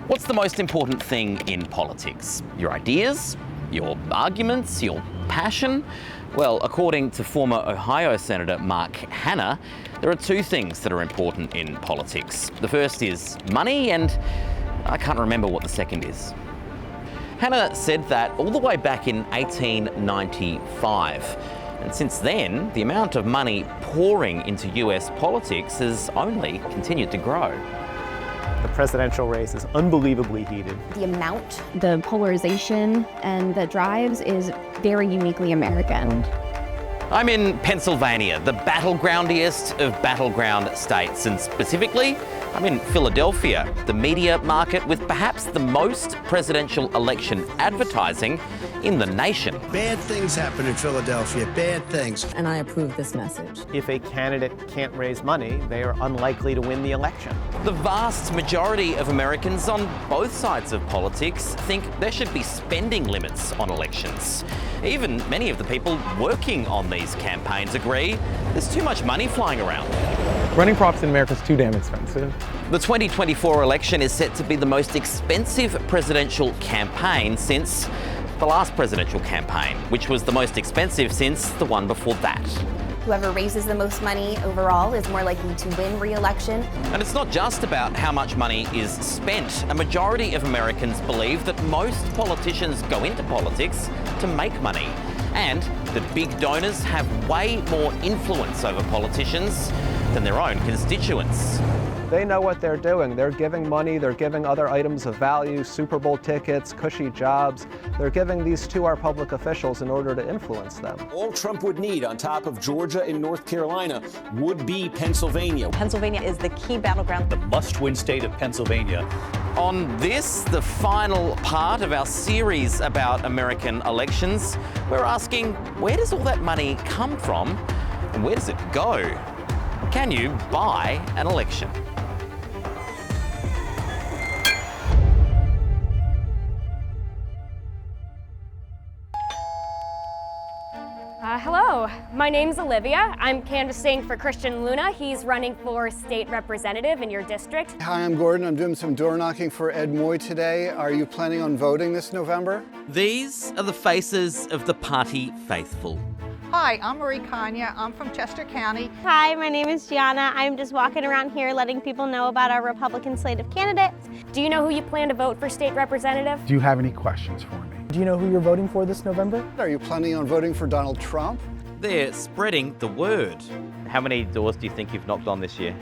What's the most important thing in politics? Your ideas? Your arguments? Your passion? Well, according to former Ohio Senator Mark Hanna, there are two things that are important in politics. The first is money, and I can't remember what the second is. Hanna said that all the way back in 1895. And since then, the amount of money pouring into US politics has only continued to grow. The presidential race is unbelievably heated. The amount, the polarization, and the drives is very uniquely American. I'm in Pennsylvania, the battlegroundiest of battleground states, and specifically, I'm in Philadelphia, the media market with perhaps the most presidential election advertising in the nation. Bad things happen in Philadelphia, bad things. And I approve this message. If a candidate can't raise money, they are unlikely to win the election. The vast majority of Americans on both sides of politics think there should be spending limits on elections. Even many of the people working on these campaigns agree there's too much money flying around. Running props in America is too damn expensive. The 2024 election is set to be the most expensive presidential campaign since the last presidential campaign, which was the most expensive since the one before that. Whoever raises the most money overall is more likely to win re-election. And it's not just about how much money is spent. A majority of Americans believe that most politicians go into politics to make money, and that big donors have way more influence over politicians than their own constituents. They know what they're doing. They're giving money, they're giving other items of value, Super Bowl tickets, cushy jobs. They're giving these to our public officials in order to influence them. All Trump would need on top of Georgia and North Carolina would be Pennsylvania. Pennsylvania is the key battleground. The must-win state of Pennsylvania. On this, the final part of our series about American elections, we're asking, where does all that money come from and where does it go? Can you buy an election? Hello, my name's Olivia. I'm canvassing for Christian Luna. He's running for state representative in your district. Hi, I'm Gordon. I'm doing some door knocking for Ed Moy today. Are you planning on voting this November? These are the faces of the party faithful. Hi, I'm Marie Kanya. I'm from Chester County. Hi, my name is Gianna. I'm just walking around here letting people know about our Republican slate of candidates. Do you know who you plan to vote for state representative? Do you have any questions for me? Do you know who you're voting for this November? Are you planning on voting for Donald Trump? They're spreading the word. How many doors do you think you've knocked on this year?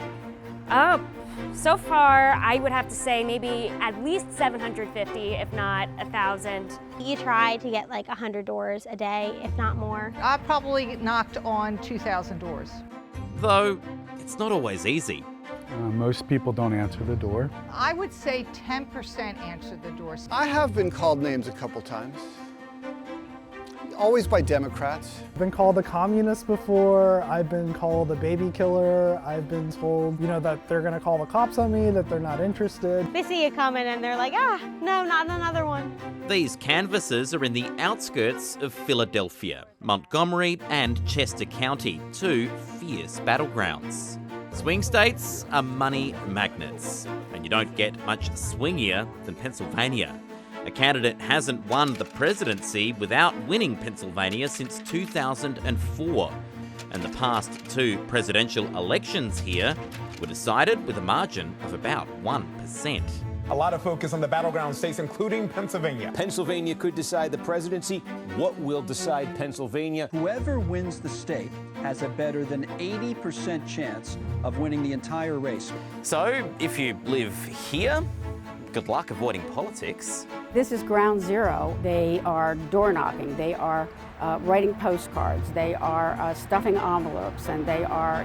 So far, I would have to say maybe at least 750, if not 1,000. You try to get like 100 doors a day, if not more. I probably knocked on 2,000 doors. Though, it's not always easy. Most people don't answer the door. I would say 10% answered the doors. I have been called names a couple times. Always by Democrats. I've been called a communist before. I've been called a baby killer. I've been told, that they're gonna call the cops on me, that they're not interested. They see you coming and they're like, no, not another one. These canvassers are in the outskirts of Philadelphia, Montgomery and Chester County, two fierce battlegrounds. Swing states are money magnets, and you don't get much swingier than Pennsylvania. A candidate hasn't won the presidency without winning Pennsylvania since 2004. And the past two presidential elections here were decided with a margin of about 1%. A lot of focus on the battleground states, including Pennsylvania. Pennsylvania could decide the presidency. What will decide Pennsylvania? Whoever wins the state has a better than 80% chance of winning the entire race. So, if you live here, good luck avoiding politics. This is ground zero. They are door knocking. They are writing postcards. They are stuffing envelopes, and they are,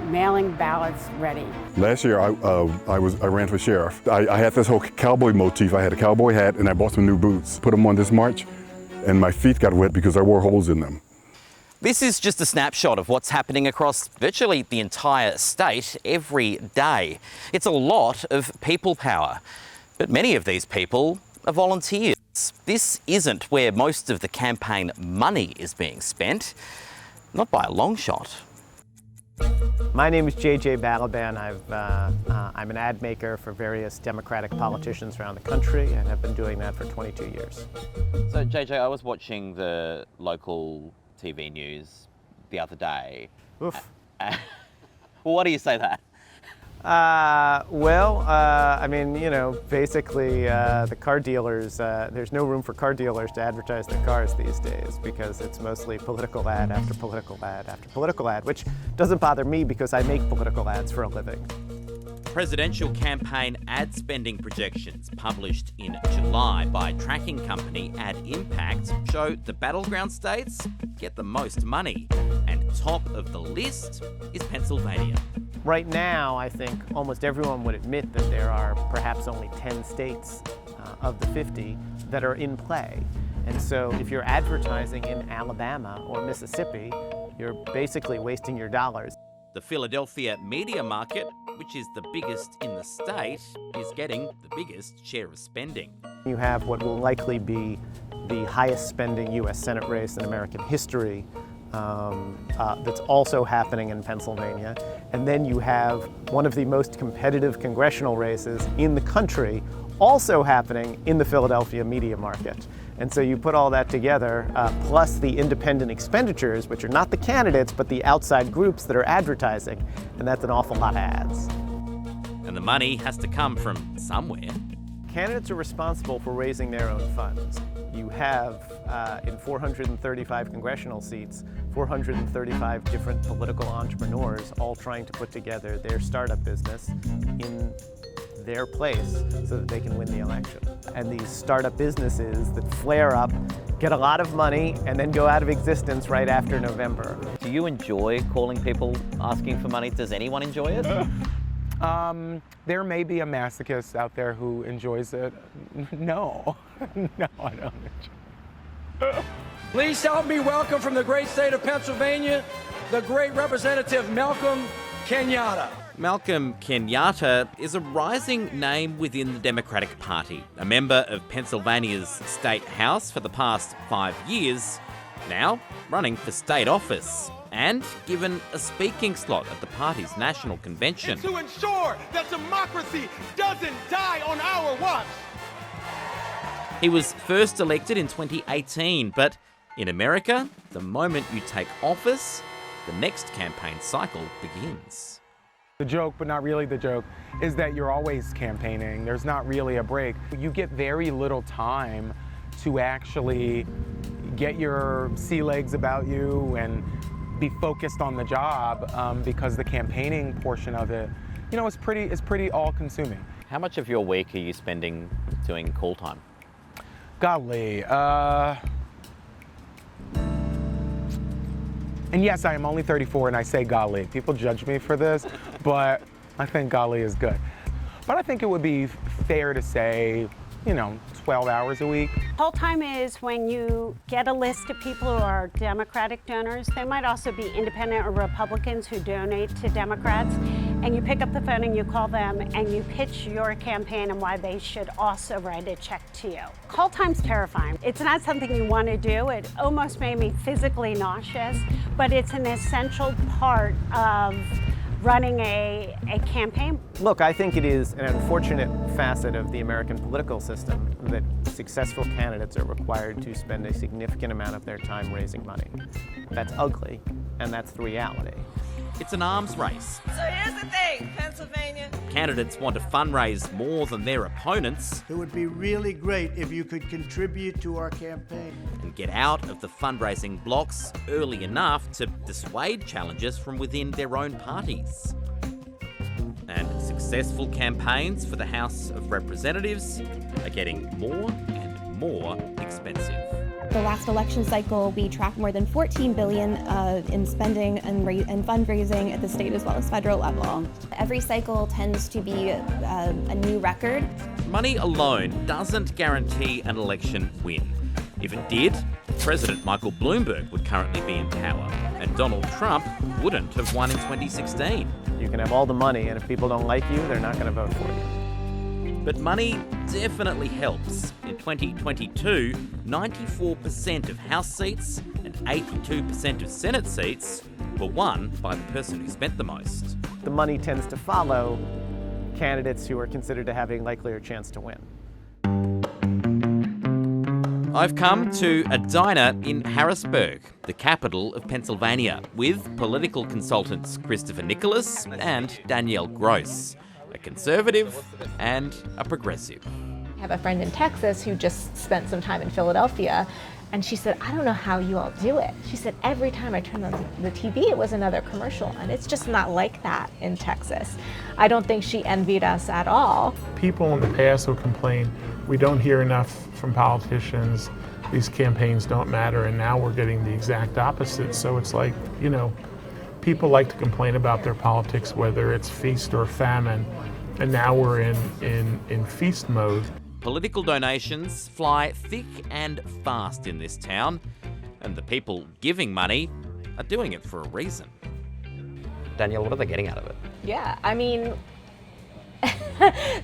mailing ballots ready. Last year, I ran for sheriff. I had this whole cowboy motif. I had a cowboy hat, and I bought some new boots. Put them on this march, and my feet got wet because I wore holes in them. This is just a snapshot of what's happening across virtually the entire state every day. It's a lot of people power, but many of these people are volunteers. This isn't where most of the campaign money is being spent, not by a long shot. My name is JJ Balaban. I'm an ad maker for various Democratic politicians around the country and have been doing that for 22 years. So JJ, I was watching the local TV news the other day. Oof. Well, why do you say that? I mean, you know, basically the car dealers, there's no room for car dealers to advertise their cars these days because it's mostly political ad after political ad after political ad, which doesn't bother me because I make political ads for a living. Presidential campaign ad spending projections published in July by tracking company Ad Impact show the battleground states get the most money, and top of the list is Pennsylvania. Right now, I think almost everyone would admit that there are perhaps only 10 states of the 50 that are in play. And so if you're advertising in Alabama or Mississippi, you're basically wasting your dollars. The Philadelphia media market, which is the biggest in the state, is getting the biggest share of spending. You have what will likely be the highest spending U.S. Senate race in American history that's also happening in Pennsylvania. And then you have one of the most competitive congressional races in the country also happening in the Philadelphia media market. And so you put all that together, plus the independent expenditures, which are not the candidates, but the outside groups that are advertising, and that's an awful lot of ads. And the money has to come from somewhere. Candidates are responsible for raising their own funds. You have, in 435 congressional seats, 435 different political entrepreneurs all trying to put together their startup business in their place so that they can win the election. And these startup businesses that flare up, get a lot of money, and then go out of existence right after November. Do you enjoy calling people asking for money? Does anyone enjoy it? There may be a masochist out there who enjoys it. No, no, I don't enjoy it. Please help me welcome from the great state of Pennsylvania, the great Representative Malcolm Kenyatta. Malcolm Kenyatta is a rising name within the Democratic Party, a member of Pennsylvania's State House for the past 5 years, now running for state office, and given a speaking slot at the party's national convention. To ensure that democracy doesn't die on our watch. He was first elected in 2018, but in America, the moment you take office, the next campaign cycle begins. The joke, but not really the joke, is that you're always campaigning. There's not really a break. You get very little time to actually get your sea legs about you and be focused on the job because the campaigning portion of it, you know, is pretty all-consuming. How much of your week are you spending doing call time? Golly, and yes, I am only 34 and I say golly. People judge me for this, but I think golly is good. But I think it would be fair to say, you know, 12 hours a week. Call time is when you get a list of people who are Democratic donors. They might also be independent or Republicans who donate to Democrats. And you pick up the phone and you call them and you pitch your campaign and why they should also write a check to you. Call time's terrifying. It's not something you want to do. It almost made me physically nauseous, but it's an essential part of running a campaign. Look, I think it is an unfortunate facet of the American political system that successful candidates are required to spend a significant amount of their time raising money. That's ugly, and that's the reality. It's an arms race. So here's the thing, Pennsylvania. Candidates want to fundraise more than their opponents. It would be really great if you could contribute to our campaign. And get out of the fundraising blocks early enough to dissuade challengers from within their own parties. And successful campaigns for the House of Representatives are getting more and more expensive. The last election cycle, we tracked more than $14 billion in spending and fundraising at the state as well as federal level. Every cycle tends to be a new record. Money alone doesn't guarantee an election win. If it did, President Michael Bloomberg would currently be in power, and Donald Trump wouldn't have won in 2016. You can have all the money, and if people don't like you, they're not going to vote for you. But money definitely helps. In 2022, 94% of House seats and 82% of Senate seats but won by the person who spent the most. The money tends to follow candidates who are considered to have a likelier chance to win. I've come to a diner in Harrisburg, the capital of Pennsylvania, with political consultants Christopher Nicholas and Danielle Gross, a conservative and a progressive. I have a friend in Texas who just spent some time in Philadelphia, and she said, I don't know how you all do it. She said, every time I turned on the TV, it was another commercial, and it's just not like that in Texas. I don't think she envied us at all. People in the past will complain, we don't hear enough from politicians, these campaigns don't matter, and now we're getting the exact opposite. So it's like, you know, people like to complain about their politics, whether it's feast or famine, and now we're in feast mode. Political donations fly thick and fast in this town, and the people giving money are doing it for a reason. Danielle, what are they getting out of it? Yeah, I mean,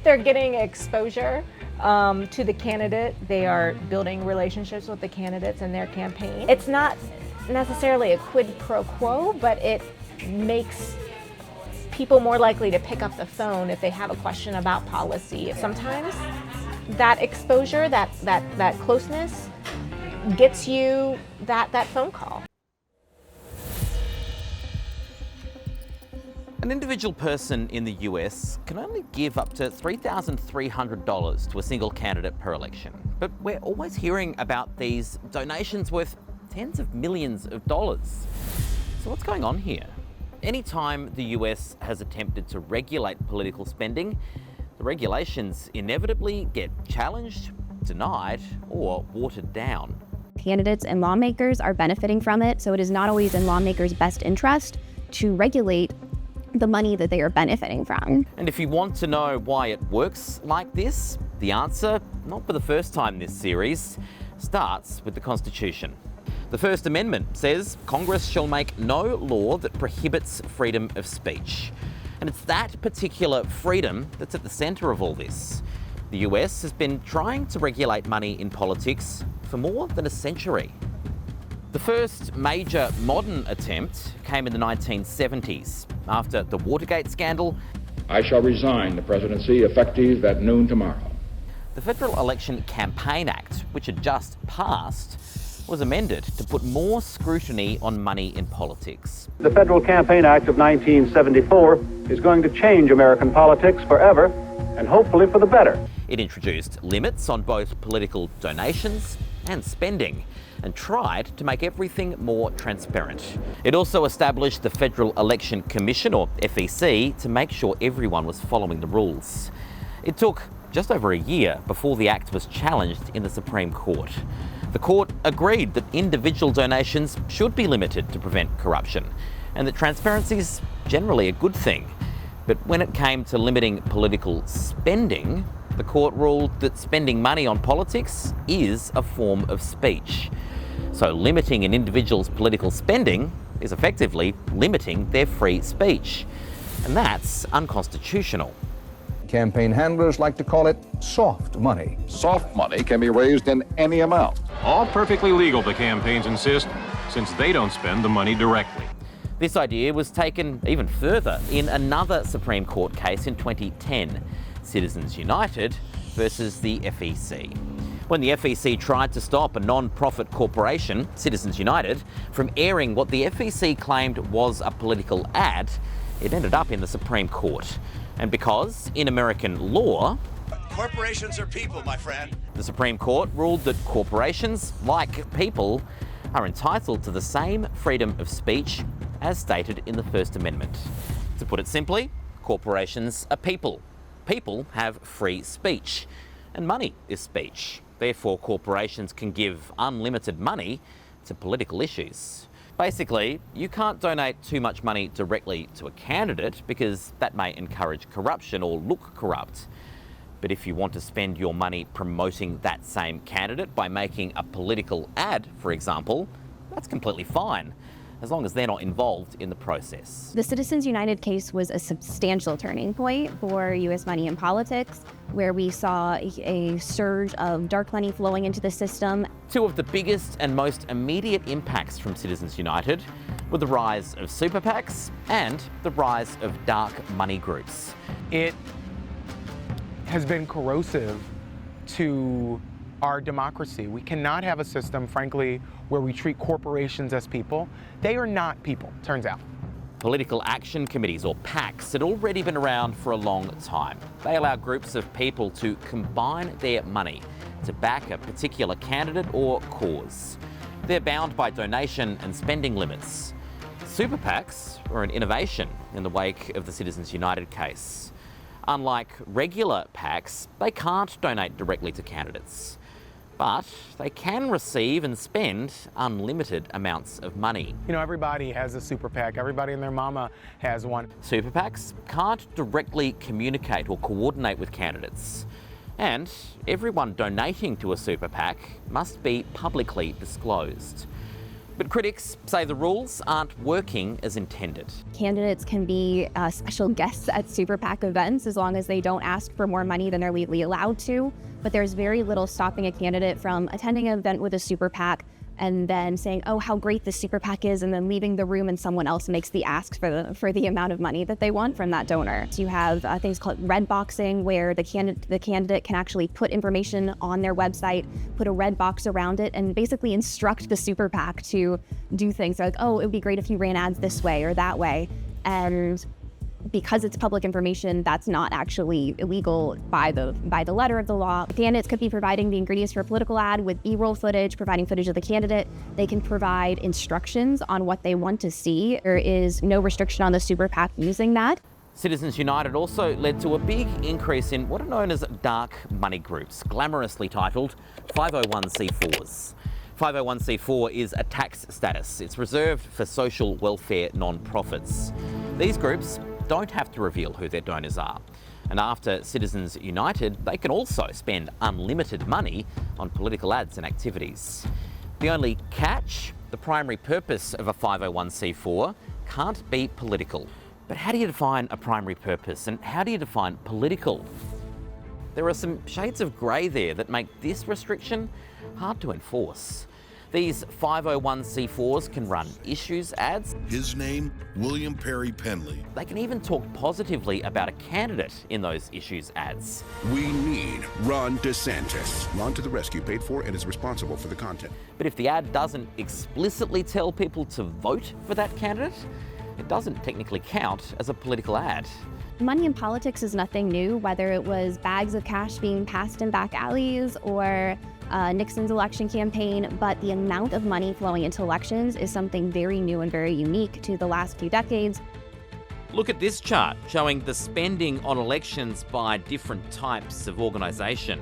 they're getting exposure to the candidate. They are building relationships with the candidates in their campaign. It's not necessarily a quid pro quo, but it makes people more likely to pick up the phone if they have a question about policy. Sometimes that exposure, that closeness gets you that phone call. An individual person in the US can only give up to $3,300 to a single candidate per election. But we're always hearing about these donations worth tens of millions of dollars. So what's going on here? Anytime the US has attempted to regulate political spending, the regulations inevitably get challenged, denied, or watered down. Candidates and lawmakers are benefiting from it, so it is not always in lawmakers' best interest to regulate the money that they are benefiting from. And if you want to know why it works like this, the answer, not for the first time this series, starts with the Constitution. The First Amendment says Congress shall make no law that prohibits freedom of speech. And it's that particular freedom that's at the centre of all this. The US has been trying to regulate money in politics for more than a century. The first major modern attempt came in the 1970s, after the Watergate scandal. I shall resign the presidency effective at noon tomorrow. The Federal Election Campaign Act, which had just passed, was amended to put more scrutiny on money in politics. The Federal Campaign Act of 1974 is going to change American politics forever, and hopefully for the better. It introduced limits on both political donations and spending, and tried to make everything more transparent. It also established the Federal Election Commission, or FEC, to make sure everyone was following the rules. It took just over a year before the act was challenged in the Supreme Court. The court agreed that individual donations should be limited to prevent corruption, and that transparency is generally a good thing. But when it came to limiting political spending, the court ruled that spending money on politics is a form of speech. So limiting an individual's political spending is effectively limiting their free speech. And that's unconstitutional. Campaign handlers like to call it soft money. Soft money can be raised in any amount. All perfectly legal, the campaigns insist, since they don't spend the money directly. This idea was taken even further in another Supreme Court case in 2010, Citizens United versus the FEC. When the FEC tried to stop a non-profit corporation, Citizens United, from airing what the FEC claimed was a political ad, it ended up in the Supreme Court. And because, in American law, corporations are people, my friend. The Supreme Court ruled that corporations, like people, are entitled to the same freedom of speech as stated in the First Amendment. To put it simply, corporations are people. People have free speech, and money is speech. Therefore, corporations can give unlimited money to political issues. Basically, you can't donate too much money directly to a candidate because that may encourage corruption or look corrupt. But if you want to spend your money promoting that same candidate by making a political ad, for example, that's completely fine, as long as they're not involved in the process. The Citizens United case was a substantial turning point for U.S. money in politics, where we saw a surge of dark money flowing into the system. Two of the biggest and most immediate impacts from Citizens United with the rise of super PACs and the rise of dark money groups. It has been corrosive to our democracy. We cannot have a system, frankly, where we treat corporations as people. They are not people, turns out. Political action committees, or PACs, had already been around for a long time. They allow groups of people to combine their money to back a particular candidate or cause. They're bound by donation and spending limits. Super PACs are an innovation in the wake of the Citizens United case. Unlike regular PACs, they can't donate directly to candidates, but they can receive and spend unlimited amounts of money. You know, everybody has a super PAC. Everybody and their mama has one. Super PACs can't directly communicate or coordinate with candidates. And everyone donating to a super PAC must be publicly disclosed. But critics say the rules aren't working as intended. Candidates can be special guests at super PAC events as long as they don't ask for more money than they're legally allowed to. But there's very little stopping a candidate from attending an event with a super PAC and then saying, oh, how great this super PAC is, and then leaving the room and someone else makes the ask for the amount of money that they want from that donor. So you have things called red boxing, where the candidate can actually put information on their website, put a red box around it, and basically instruct the super PAC to do things. They're like, oh, it would be great if you ran ads this way or that way. And because it's public information, that's not actually illegal by the letter of the law. Candidates could be providing the ingredients for a political ad with B-roll footage, providing footage of the candidate. They can provide instructions on what they want to see. There is no restriction on the super PAC using that. Citizens United also led to a big increase in what are known as dark money groups, glamorously titled 501c4s. 501c4 is a tax status. It's reserved for social welfare non-profits. These groups don't have to reveal who their donors are. And after Citizens United, they can also spend unlimited money on political ads and activities. The only catch, the primary purpose of a 501c4 can't be political. But how do you define a primary purpose, and how do you define political? There are some shades of grey there that make this restriction hard to enforce. These 501c4s can run issues ads. His name, William Perry Penley. They can even talk positively about a candidate in those issues ads. We need Ron DeSantis. Ron to the rescue, paid for and is responsible for the content. But if the ad doesn't explicitly tell people to vote for that candidate, it doesn't technically count as a political ad. Money in politics is nothing new, whether it was bags of cash being passed in back alleys or Nixon's election campaign, but the amount of money flowing into elections is something very new and very unique to the last few decades. Look at this chart showing the spending on elections by different types of organisation.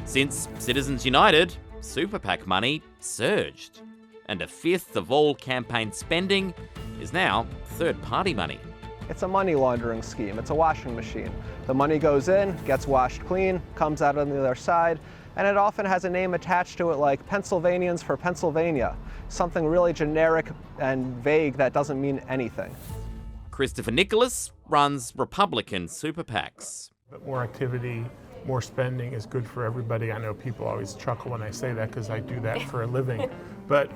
Since Citizens United, super PAC money surged, and a fifth of all campaign spending is now third-party money. It's a money laundering scheme. It's a washing machine. The money goes in, gets washed clean, comes out on the other side, and it often has a name attached to it like Pennsylvanians for Pennsylvania, something really generic and vague that doesn't mean anything. Christopher Nicholas runs Republican super PACs. But more activity, more spending is good for everybody. I know people always chuckle when I say that because I do that for a living. But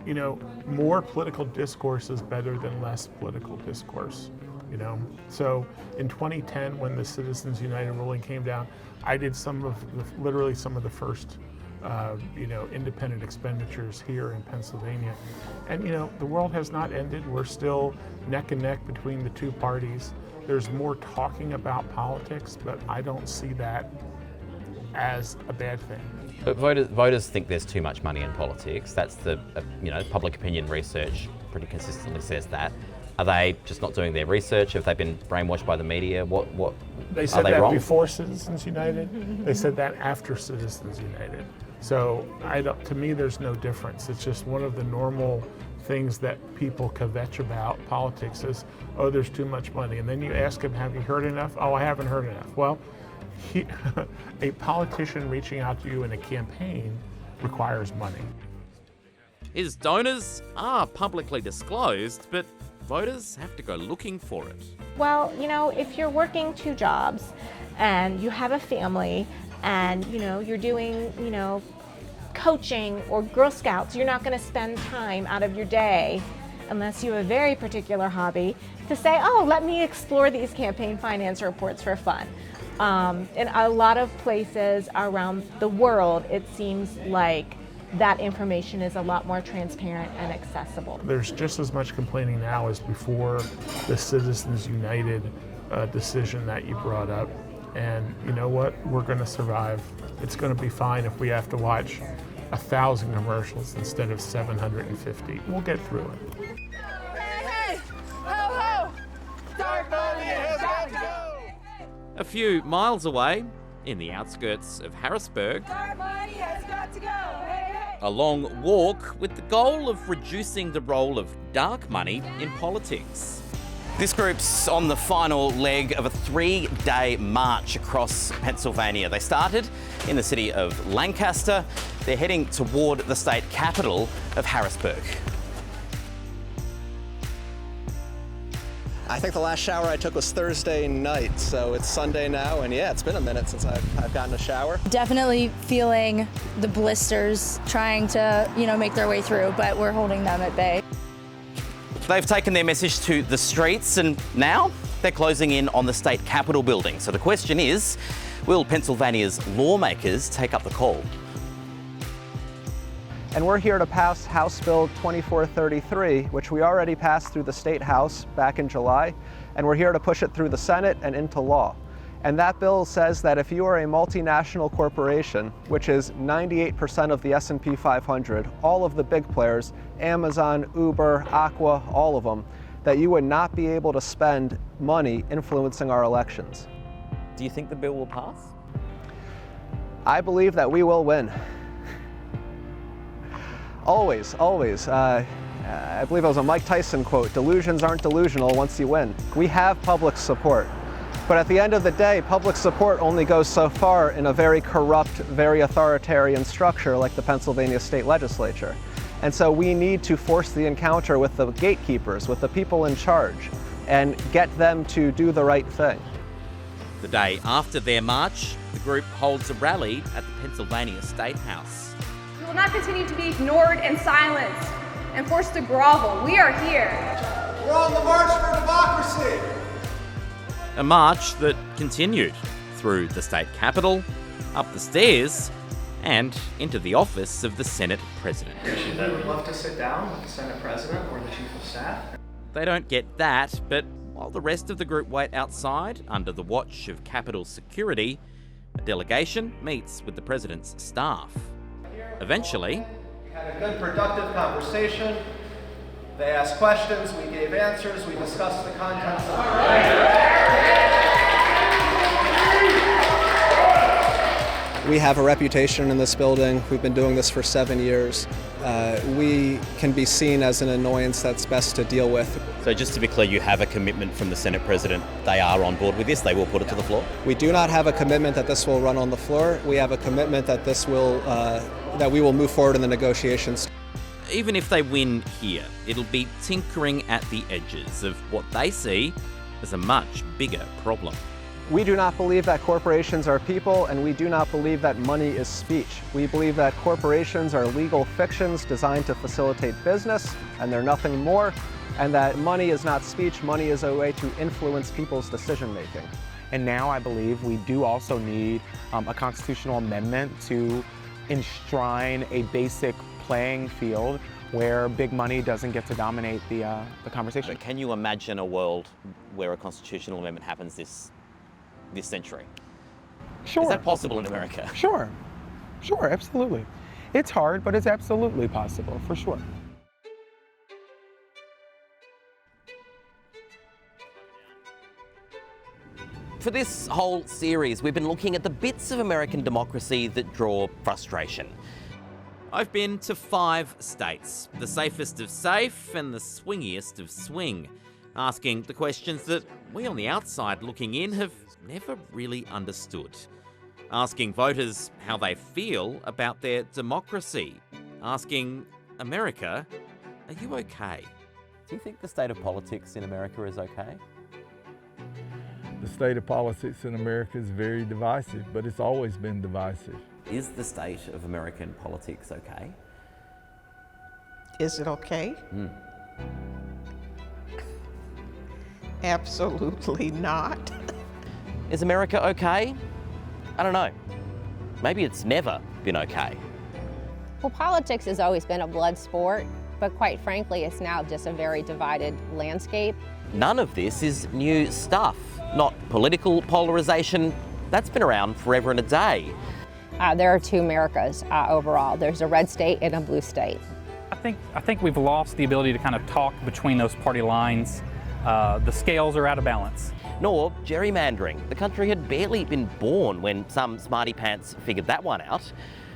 you know, more political discourse is better than less political discourse. You know, so in 2010, when the Citizens United ruling came down, I did literally some of the first, independent expenditures here in Pennsylvania. And you know, the world has not ended. We're still neck and neck between the two parties. There's more talking about politics, but I don't see that as a bad thing. But voters think there's too much money in politics. That's the, public opinion research pretty consistently says that. Are they just not doing their research? Have they been brainwashed by the media? What They said that wrong? Before Citizens United. They said that after Citizens United. So to me, there's no difference. It's just one of the normal things that people kvetch about politics is, oh, there's too much money. And then you ask them, have you heard enough? Oh, I haven't heard enough. Well, a politician reaching out to you in a campaign requires money. His donors are publicly disclosed, but voters have to go looking for it. Well, if you're working two jobs and you have a family and, you're doing, coaching or Girl Scouts, you're not going to spend time out of your day unless you have a very particular hobby, to say, oh, let me explore these campaign finance reports for fun. In a lot of places around the world, it seems like that information is a lot more transparent and accessible. There's just as much complaining now as before the Citizens United decision that you brought up. And you know what? We're going to survive. It's going to be fine if we have to watch 1,000 commercials instead of 750. We'll get through it. Hey, ho, ho! Dark money has got to go! A few miles away, in the outskirts of Harrisburg, Dark money has got to go! Hey, hey! a long walk with the goal of reducing the role of dark money in politics. This group's on the final leg of a 3-day march across Pennsylvania. They started in the city of Lancaster. They're heading toward the state capital of Harrisburg. I think the last shower I took was Thursday night, so it's Sunday now, and yeah, it's been a minute since I've gotten a shower. Definitely feeling the blisters trying to, make their way through, but we're holding them at bay. They've taken their message to the streets and now they're closing in on the state capitol building. So the question is, will Pennsylvania's lawmakers take up the call? And we're here to pass House Bill 2433, which we already passed through the State House back in July, and we're here to push it through the Senate and into law. And that bill says that if you are a multinational corporation, which is 98% of the S&P 500, all of the big players, Amazon, Uber, Aqua, all of them, that you would not be able to spend money influencing our elections. Do you think the bill will pass? I believe that we will win. Always, always. I believe it was a Mike Tyson quote, delusions aren't delusional once you win. We have public support. But at the end of the day, public support only goes so far in a very corrupt, very authoritarian structure like the Pennsylvania state legislature. And so we need to force the encounter with the gatekeepers, with the people in charge, and get them to do the right thing. The day after their march, the group holds a rally at the Pennsylvania State House. We will not continue to be ignored and silenced and forced to grovel. We are here. We're on the march for democracy! A march that continued through the state capitol, up the stairs, and into the office of the Senate President. I would love to sit down with the Senate President or the Chief of Staff. They don't get that, but while the rest of the group wait outside under the watch of Capitol security, a delegation meets with the President's staff. Eventually, we had a good, productive conversation. They asked questions, we gave answers, we discussed the contents of the We have a reputation in this building. We've been doing this for 7 years. We can be seen as an annoyance that's best to deal with. So just to be clear, you have a commitment from the Senate President. They are on board with this. They will put it to the floor? We do not have a commitment that this will run on the floor. We have a commitment that this will, that we will move forward in the negotiations. Even if they win here, it'll be tinkering at the edges of what they see as a much bigger problem. We do not believe that corporations are people, and we do not believe that money is speech. We believe that corporations are legal fictions designed to facilitate business, and they're nothing more, and that money is not speech, money is a way to influence people's decision-making. And now I believe we do also need a constitutional amendment to enshrine a basic playing field where big money doesn't get to dominate the conversation. But can you imagine a world where a constitutional amendment happens this century? Sure. Is that possible in America? Sure, absolutely. It's hard, but it's absolutely possible, for sure. For this whole series, we've been looking at the bits of American democracy that draw frustration. I've been to 5 states, the safest of safe and the swingiest of swing, asking the questions that we on the outside looking in have never really understood. Asking voters how they feel about their democracy. Asking America, are you okay? Do you think the state of politics in America is okay? The state of politics in America is very divisive, but it's always been divisive. Is the state of American politics okay? Is it okay? Absolutely not. Is America okay? I don't know. Maybe it's never been okay. Well, politics has always been a blood sport, but quite frankly, it's now just a very divided landscape. None of this is new stuff, not political polarisation. That's been around forever and a day. There are two Americas overall. There's a red state and a blue state. I think we've lost the ability to kind of talk between those party lines. The scales are out of balance. Nor gerrymandering. The country had barely been born when some smarty pants figured that one out.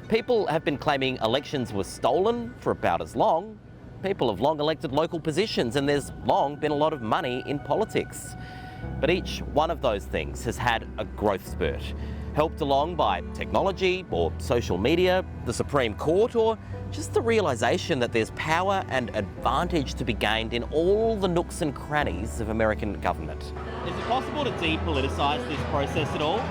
People have been claiming elections were stolen for about as long. People have long elected local positions, and there's long been a lot of money in politics. But each one of those things has had a growth spurt, helped along by technology or social media, the Supreme Court, or just the realisation that there's power and advantage to be gained in all the nooks and crannies of American government. Is it possible to depoliticise this process at all?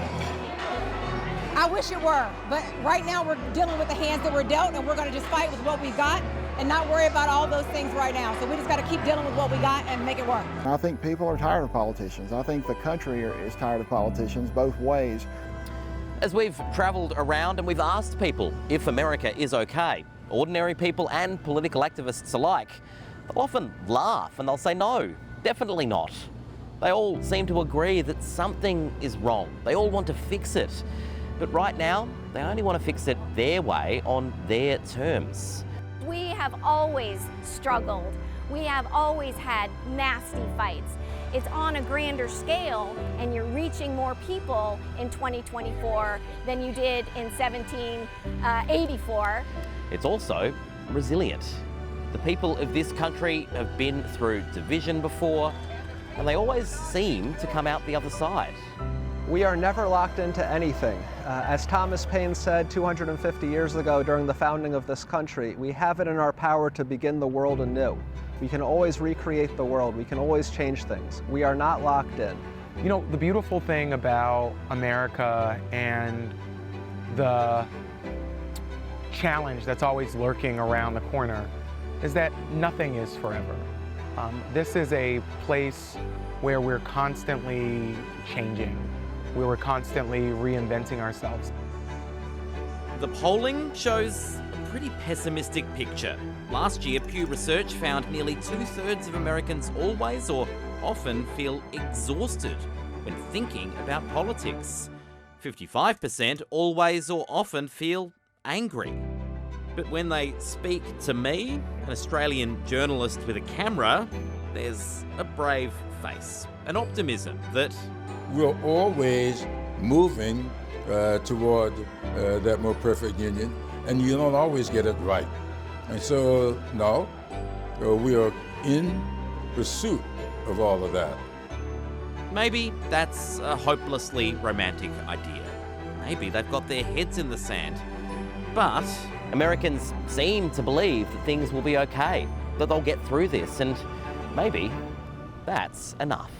I wish it were, but right now we're dealing with the hands that we're dealt, and we're going to just fight with what we've got and not worry about all those things right now. So we just got to keep dealing with what we got and make it work. I think people are tired of politicians. I think the country is tired of politicians both ways. As we've travelled around and we've asked people if America is okay, ordinary people and political activists alike, they'll often laugh and they'll say no, definitely not. They all seem to agree that something is wrong. They all want to fix it. But right now, they only want to fix it their way on their terms. We have always struggled. We have always had nasty fights. It's on a grander scale, and you're reaching more people in 2024 than you did in 1784. It's also resilient. The people of this country have been through division before, and they always seem to come out the other side. We are never locked into anything. As Thomas Paine said 250 years ago during the founding of this country, we have it in our power to begin the world anew. We can always recreate the world. We can always change things. We are not locked in. You know, the beautiful thing about America and the challenge that's always lurking around the corner is that nothing is forever. This is a place where we're constantly changing, where we're constantly reinventing ourselves. The polling shows a pretty pessimistic picture. Last year, Pew Research found nearly 2/3 of Americans always or often feel exhausted when thinking about politics. 55% always or often feel angry. But when they speak to me, an Australian journalist with a camera, there's a brave face, an optimism that we're always moving toward that more perfect union, and you don't always get it right. And so, no, we are in pursuit of all of that. maybe that's a hopelessly romantic idea. Maybe they've got their heads in the sand. But Americans seem to believe that things will be okay, that they'll get through this, and maybe that's enough.